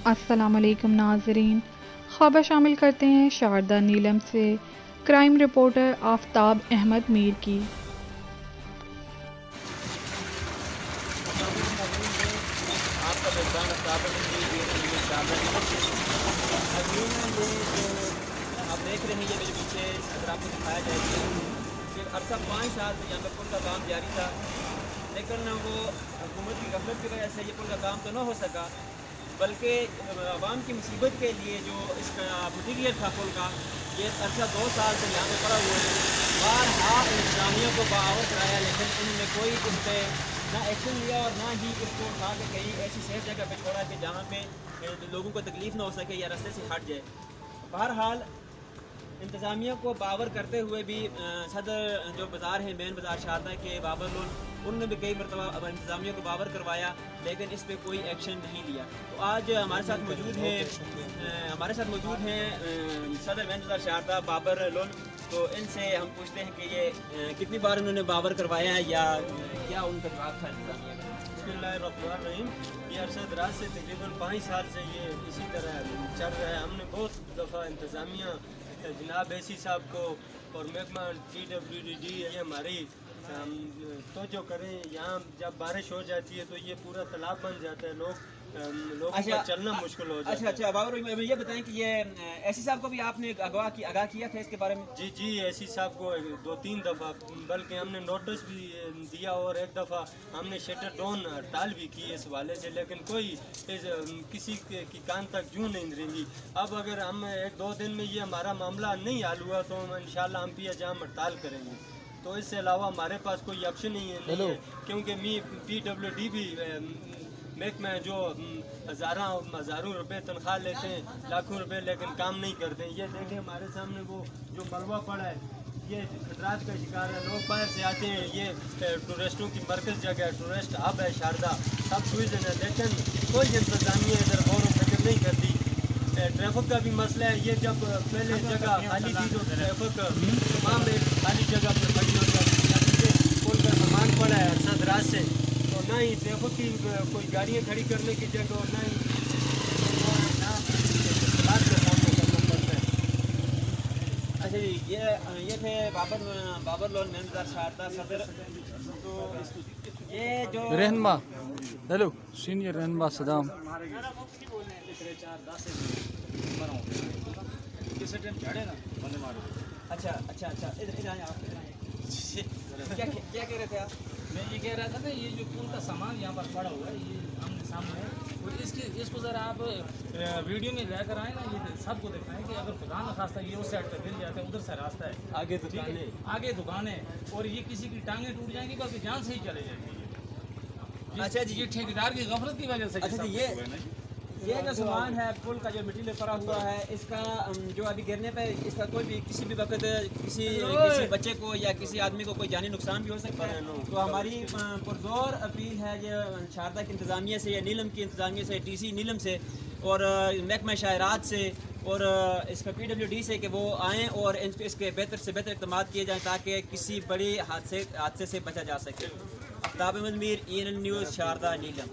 السلام علیکم ناظرین، خبر شامل کرتے ہیں شاردا نیلم سے کرائم رپورٹر آفتاب احمد میر کی۔ آپ کا میزبان آفتاب احمد میر شاردا نیلم سے آپ دیکھ رہے ہیں یہ میرے پیچھے اگر آپ کو دکھایا جائے کہ عرصہ 5 سال سے یہاں پر پل کا کام جاری تھا، لیکن وہ حکومت کی غفلت کی وجہ سے یہ پل کا کام تو نہ ہو سکا، بلکہ عوام کی مصیبت کے لیے جو اس کا مٹیریل تھا پل کا، یہ عرصہ 2 سال سے یہاں پہ پڑا ہوا ہے۔ بارہا انتظامیہ کو باور کرایا، لیکن انہوں نے کوئی اس پہ نہ ایکشن لیا اور نہ ہی اس کو اٹھا کے کہیں ایسی سیف جگہ پہ چھوڑا کہ جہاں پہ لوگوں کو تکلیف نہ ہو سکے یا رستے سے ہٹ جائے۔ بہرحال انتظامیہ کو باور کرتے ہوئے بھی صدر جو بازار ہے مین بازار شاردا کے بابر لون، انہوں نے بھی کئی مرتبہ انتظامیہ کو باور کروایا، لیکن اس پہ کوئی ایکشن نہیں لیا۔ تو آج ہمارے ساتھ موجود ہیں صدر مین بازار شاردا بابر لون، تو ان سے ہم پوچھتے ہیں کہ یہ کتنی بار انہوں نے باور کروایا ہے یا کیا ان کا جواب تھا انتظامیہ کا۔ بسم اللہ الرحمن الرحیم۔ یہ عرصہ دراز سے تقریباً 5 سال سے یہ اسی طرح چل رہا ہے۔ ہم نے بہت دفعہ انتظامیہ جناب ایسی صاحب کو اور محکمہ PWD یہ ہماری توجہ کریں، یہاں جب بارش ہو جاتی ہے تو یہ پورا تالاب بن جاتا ہے، لوگوں کا چلنا مشکل ہو جاتا ہے۔ اچھا بابر، یہ بتائیں کہ یہ ایسی صاحب کو بھی آپ نے آگاہ کیا تھا اس کے بارے میں؟ جی ایسی صاحب کو 2-3 دفعہ، بلکہ ہم نے نوٹس بھی دیا اور ایک دفعہ ہم نے شٹر ڈاؤن ہڑتال بھی کی اس حوالے سے، لیکن کوئی کسی کی کان تک جوں نہیں رہی۔ اب اگر ہم 1-2 دن میں یہ ہمارا معاملہ نہیں حل ہوا تو انشاءاللہ ہم بھی جام ہڑتال کریں گے۔ تو اس سے علاوہ ہمارے پاس کوئی آپشن نہیں ہے، کیونکہ PWD بھی محکمہ جو ہزاروں روپے تنخواہ لیتے ہیں، لاکھوں روپے، لیکن کام نہیں کرتے ہیں۔ یہ دیکھیں ہمارے سامنے وہ جو ملبہ پڑا ہے، یہ خطرات کا شکار ہے، لوگ باہر سے آتے ہیں، یہ ٹورسٹوں کی مرکز جگہ ہے، ٹورسٹ ہب ہے شاردا، سب ٹورزم ہے، لیکن کوئی انتظامیہ ادھر غور و فکر نہیں کرتی۔ ٹریفک کا بھی مسئلہ ہے، یہ جب پہلے جگہ خالی تھی تو ٹریفک تمام خالی جگہ پہ کھڑی ہو جاتی ہے، پل کا سامان پڑا ہے عرصہ دراز سے، تو نہ ہی ٹریفک کی کوئی گاڑیاں کھڑی کرنے کی جگہ اور نہ ہی حالات کا سامنا کرنا پڑتا ہے۔ اچھا جی، یہ تھے بابر لون مین بازار شاردا صدر۔ تو یہ جو رہنما ہیلو سینئر رہنما صدام اچھا ادھر آئیں آپ، کیا کہہ رہے تھے آپ؟ میں یہ کہہ رہا تھا کہ یہ جو پول کا سامان یہاں پر پڑا ہوا ہے، یہ ہم سامنے ہے، اور اس کو ذرا آپ ویڈیو میں لے کر آئیں نا، یہ سب کو دکھائیں کہ اگر خدا نخواستہ یہ اس سائڈ پہ گر جاتا ہے، ادھر سے راستہ ہے، آگے دکانیں، اور یہ کسی کی ٹانگیں ٹوٹ جائیں گی بلکہ جان سے ہی چلے جائیں گی۔ اچھا جی، یہ ٹھیکیدار کی غفلت کی وجہ سے۔ اچھا جی، یہ جو سامان ہے پل کا جو مٹیریل پڑا ہوا ہے، اس کا جو ابھی گرنے پہ اس کا کوئی بھی کسی بھی وقت کسی بچے کو یا کسی آدمی کو کوئی جانی نقصان بھی ہو سکتا ہے۔ تو ہماری پرزور اپیل ہے جو شاردا کی انتظامیہ سے یا نیلم کی انتظامیہ سے، DC نیلم سے اور محکمہ شاہرات سے اور اس کا PWD سے کہ وہ آئیں اور اس کے بہتر سے بہتر اقدامات کیے جائیں تاکہ کسی بڑی حادثے سے بچا جا سکے۔ آفتاب احمد میر، ENN نیوز، شاردا نیلم۔